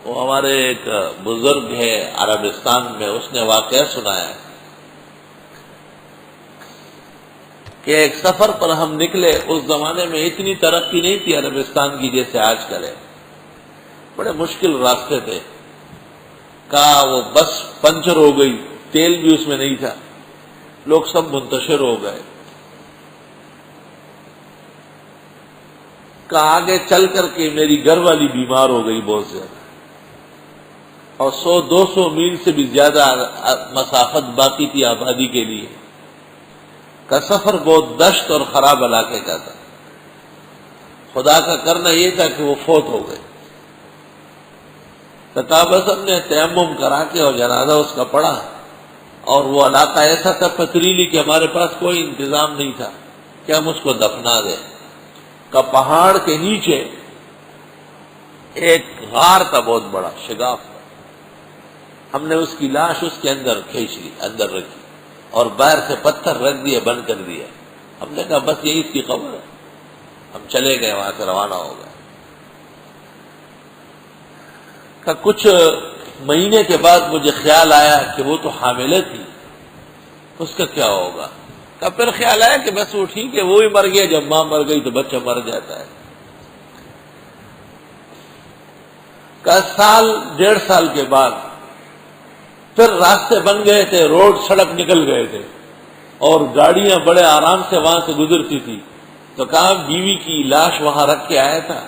وہ ہمارے ایک بزرگ ہے عربستان میں، اس نے واقعہ سنایا کہ ایک سفر پر ہم نکلے، اس زمانے میں اتنی ترقی نہیں تھی عربستان کی جیسے آج کل ہے، بڑے مشکل راستے تھے، کہا وہ بس پنچر ہو گئی، تیل بھی اس میں نہیں تھا، لوگ سب منتشر ہو گئے، کہا آگے چل کر کے میری گھر والی بیمار ہو گئی بہت زیادہ، اور 100-200 میل سے بھی زیادہ مسافت باقی تھی آبادی کے لیے، کا سفر بہت دشت اور خراب علاقے کا تھا، خدا کا کرنا یہ تھا کہ وہ فوت ہو گئے، تو کہا بس ہم نے تیمم کرا کے اور جنازہ اس کا پڑھا، اور وہ علاقہ ایسا تھا پتریلی کہ ہمارے پاس کوئی انتظام نہیں تھا کہ ہم اس کو دفنا دیں، کا پہاڑ کے نیچے ایک غار تھا بہت بڑا شگاف تھا، ہم نے اس کی لاش اس کے اندر کھینچ لی، اندر رکھی اور باہر سے پتھر رکھ دیا، بند کر دیا، ہم نے کہا بس یہی اس کی قبر ہے، ہم چلے گئے وہاں سے روانہ ہو گئے، کہ کچھ مہینے کے بعد مجھے خیال آیا کہ وہ تو حاملہ تھی، اس کا کیا ہوگا، کہ پھر خیال آیا کہ بس وہ ٹھیک ہے، وہی مر گیا، جب ماں مر گئی تو بچہ مر جاتا ہے، کہ سال 1.5 سال کے بعد پھر راستے بن گئے تھے، روڈ سڑک نکل گئے تھے اور گاڑیاں بڑے آرام سے وہاں سے گزرتی تھی، تو کہا بیوی کی لاش وہاں رکھ کے آیا تھا،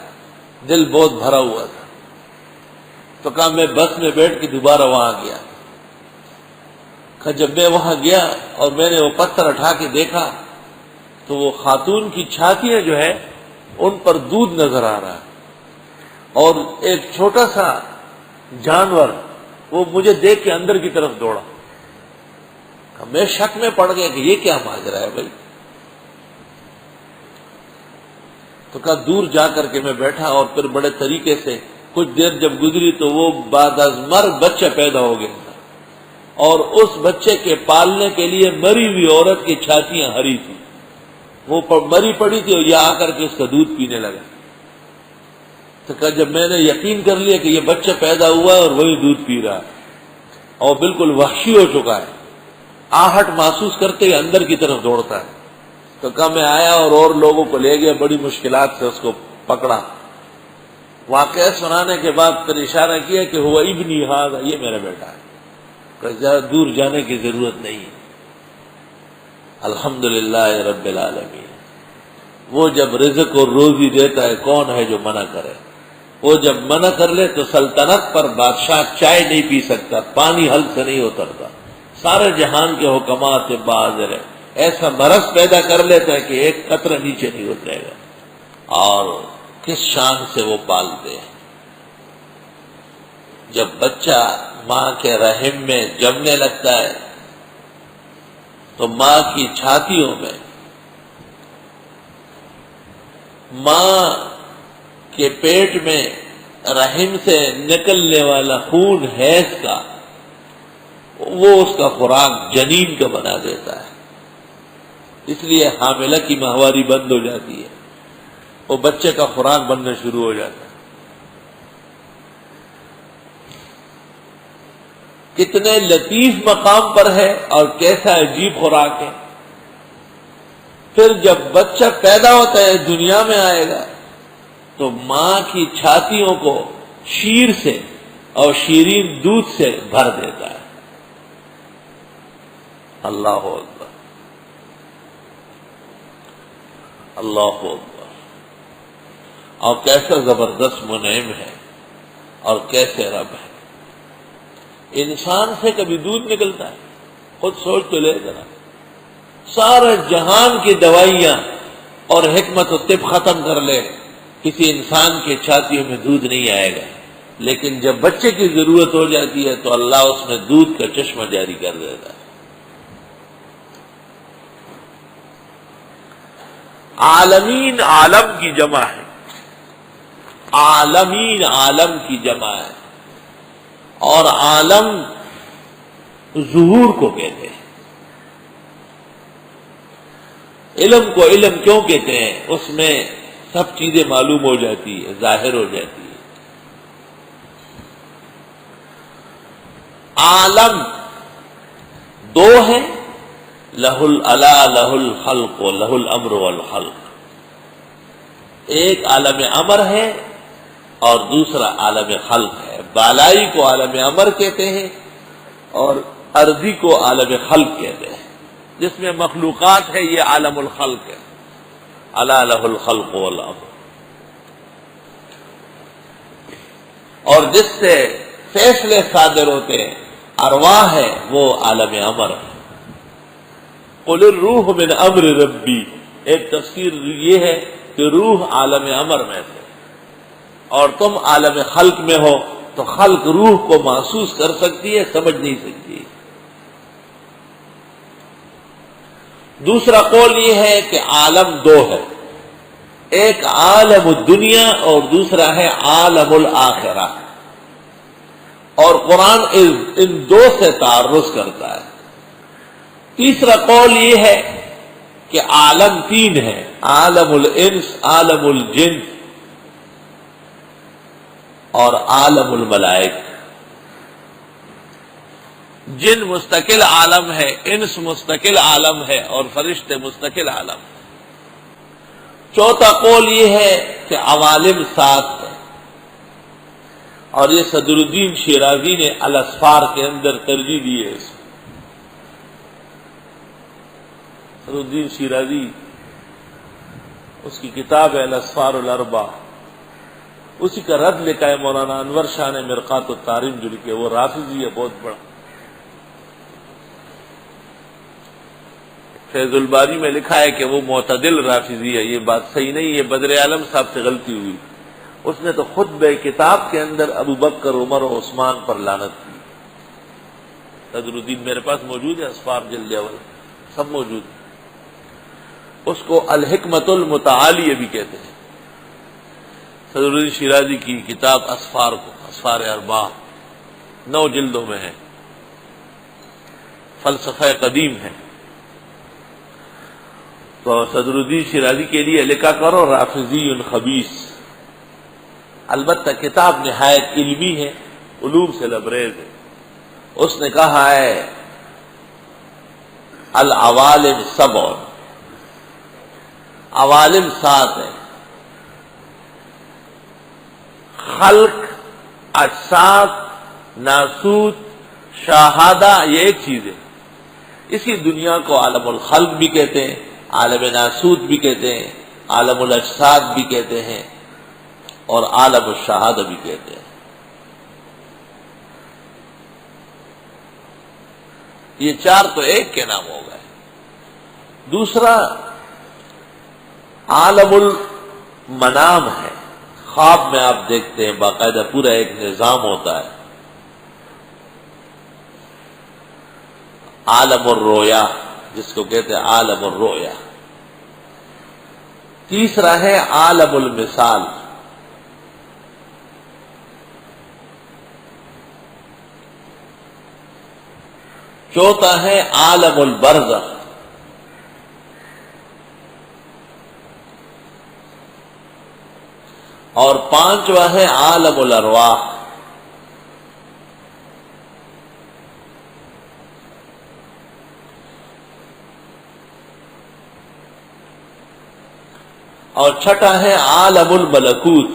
دل بہت بھرا ہوا تھا، تو کہا میں بس میں بیٹھ کے دوبارہ وہاں گیا، کہ جب میں وہاں گیا اور میں نے وہ پتھر اٹھا کے دیکھا تو وہ خاتون کی چھاتیاں جو ہے ان پر دودھ نظر آ رہا ہے، اور ایک چھوٹا سا جانور وہ مجھے دیکھ کے اندر کی طرف دوڑا، میں شک میں پڑ گیا کہ یہ کیا ماجرا ہے بھائی، تو کہا دور جا کر کے میں بیٹھا اور پھر بڑے طریقے سے کچھ دیر جب گزری تو وہ بعد از مرگ بچہ پیدا ہو گیا تھا، اور اس بچے کے پالنے کے لیے مری ہوئی عورت کی چھاتیاں ہری تھی، وہ مری پڑی تھی اور یہ آ کر کے اس کا دودھ پینے لگا، تو کہا جب میں نے یقین کر لیا کہ یہ بچہ پیدا ہوا ہے اور وہی دودھ پی رہا ہے اور بالکل وحشی ہو چکا ہے، آہٹ محسوس کرتے ہی اندر کی طرف دوڑتا ہے، تو کہا میں آیا اور لوگوں کو لے گیا، بڑی مشکلات سے اس کو پکڑا، واقعہ سنانے کے بعد پھر اشارہ کیا کہ ہوا ابنی ھذا، یہ میرا بیٹا ہے، کہ زیادہ دور جانے کی ضرورت نہیں، الحمدللہ رب العالمین، وہ جب رزق اور روزی دیتا ہے کون ہے جو منع کرے، وہ جب منع کر لے تو سلطنت پر بادشاہ چائے نہیں پی سکتا، پانی حلق سے نہیں اترتا، سارے جہان کے حکمات سے باظر ہے، ایسا مرض پیدا کر لیتا ہے کہ ایک قطرہ نیچے نہیں اترے گا، اور کس شان سے وہ پالتے ہیں، جب بچہ ماں کے رحم میں جمنے لگتا ہے تو ماں کی چھاتیوں میں ماں کے پیٹ میں رحم سے نکلنے والا خون حیض کا وہ اس کا خوراک جنین کا بنا دیتا ہے، اس لیے حاملہ کی ماہواری بند ہو جاتی ہے، وہ بچے کا خوراک بننا شروع ہو جاتا ہے، کتنے لطیف مقام پر ہے اور کیسا عجیب خوراک ہے، پھر جب بچہ پیدا ہوتا ہے دنیا میں آئے گا تو ماں کی چھاتیوں کو شیر سے اور شیرین دودھ سے بھر دیتا ہے، اللہ اکبر، اللہ اکبر، اور کیسا زبردست منعم ہے اور کیسے رب ہے، انسان سے کبھی دودھ نکلتا ہے، خود سوچ تو لے ذرا، سارا جہان کی دوائیاں اور حکمت و طب ختم کر لے، کسی انسان کے چھاتیوں میں دودھ نہیں آئے گا، لیکن جب بچے کی ضرورت ہو جاتی ہے تو اللہ اس میں دودھ کا چشمہ جاری کر دیتا ہے، عالمین عالم کی جمع ہے، عالمین عالم کی جمع ہے، اور عالم ظہور کو کہتے ہیں، علم کو علم کیوں کہتے ہیں، اس میں سب چیزیں معلوم ہو جاتی ہے، ظاہر ہو جاتی ہے، عالم دو ہیں، لہ الالا لہ الخلق و لہ الامر والخلق. ایک عالم امر ہے اور دوسرا عالم خلق ہے. بالائی کو عالم امر کہتے ہیں اور ارضی کو عالم خلق کہتے ہیں. جس میں مخلوقات ہے یہ عالم الخلق ہے. الا لہ الخلق والامر. اور جس سے فیصلے صادر ہوتے ہیں ارواح ہے وہ عالم امر ہے. قل الروح من امر ربی. ایک تفسیر یہ ہے کہ روح عالم امر میں سے اور تم عالم خلق میں ہو تو خلق روح کو محسوس کر سکتی ہے، سمجھ نہیں سکتی. دوسرا قول یہ ہے کہ عالم دو ہے، ایک عالم الدنیا اور دوسرا ہے عالم الآخرہ، اور قرآن ان دو سے تعرض کرتا ہے. تیسرا قول یہ ہے کہ عالم تین ہے، عالم الانس، عالم الجن اور عالم الملائک. جن مستقل عالم ہے، انس مستقل عالم ہے اور فرشتے مستقل عالم. چوتھا قول یہ ہے کہ عوالم سات ہے، اور یہ صدر الدین شیرازی نے الاسفار کے اندر ترجیح دی ہے. صدر الدین شیرازی اس کی کتاب ہے الاسفار الاربع، اسی کا رد لکھا ہے مولانا انور شاہ نے مرقات التاریم جو لکھے. وہ رافضی ہے بہت بڑا. فیض الباری میں لکھا ہے کہ وہ معتدل رافضی ہے. یہ بات صحیح نہیں ہے، بدر عالم صاحب سے غلطی ہوئی. اس نے تو خود بے کتاب کے اندر ابو بکر، عمر و عثمان پر لعنت کی. صدر الدین میرے پاس موجود ہے، اسفار جلد اول سب موجود ہے. اس کو الحکمت المتعالیہ بھی کہتے ہیں. صدر الدین شیرازی کی کتاب اسفار کو، اسفار اربع 9 جلدوں میں ہے، فلسفہ قدیم ہے. تو صدر الدین شیرازی کے لیے لکھا کرو رافضی خبیث. البتہ کتاب نہایت علمی ہے، علوم سے لبریز ہے. اس نے کہا ہے العوالم سبع، عوالم 7 ہیں. خلق، اجساد، ناسوت، شاہدہ، یہ ایک چیز ہے. اسی دنیا کو عالم الخلق بھی کہتے ہیں، عالم ناسوت بھی کہتے ہیں، عالم الاجساد بھی کہتے ہیں اور عالم الشہادہ بھی کہتے ہیں. یہ 4 تو ایک کے نام ہو گئے. دوسرا عالم المنام ہے، خواب میں آپ دیکھتے ہیں، باقاعدہ پورا ایک نظام ہوتا ہے. عالم الرویا جس کو کہتے ہیں عالم الرویا. تیسرا ہے عالم المثال. چوتھا ہے عالم البرزخ. اور 5واں ہے عالم الارواح. اور 6واں ہے عالم الملکوت.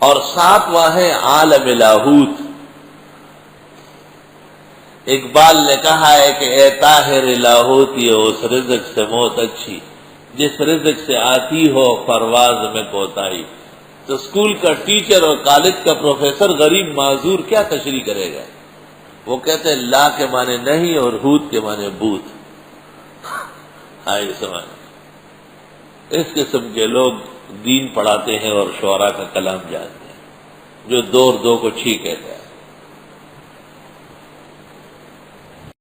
اور 7واں ہے عالم لاہوت. اقبال نے کہا ہے کہ اے طاہر لاہوت یہ اس رزق سے موت اچھی جس رزق سے آتی ہو پرواز میں کوتاہی. تو اسکول کا ٹیچر اور کالج کا پروفیسر غریب معذور کیا تشریح کرے گا؟ وہ کہتے ہیں لا کے معنی نہیں اور ہوت کے معنی بوت. آئے سمجھ. اس قسم کے لوگ دین پڑھاتے ہیں اور شعراء کا کلام جانتے ہیں جو 2 اور 2 کو چھی کہتا ہے.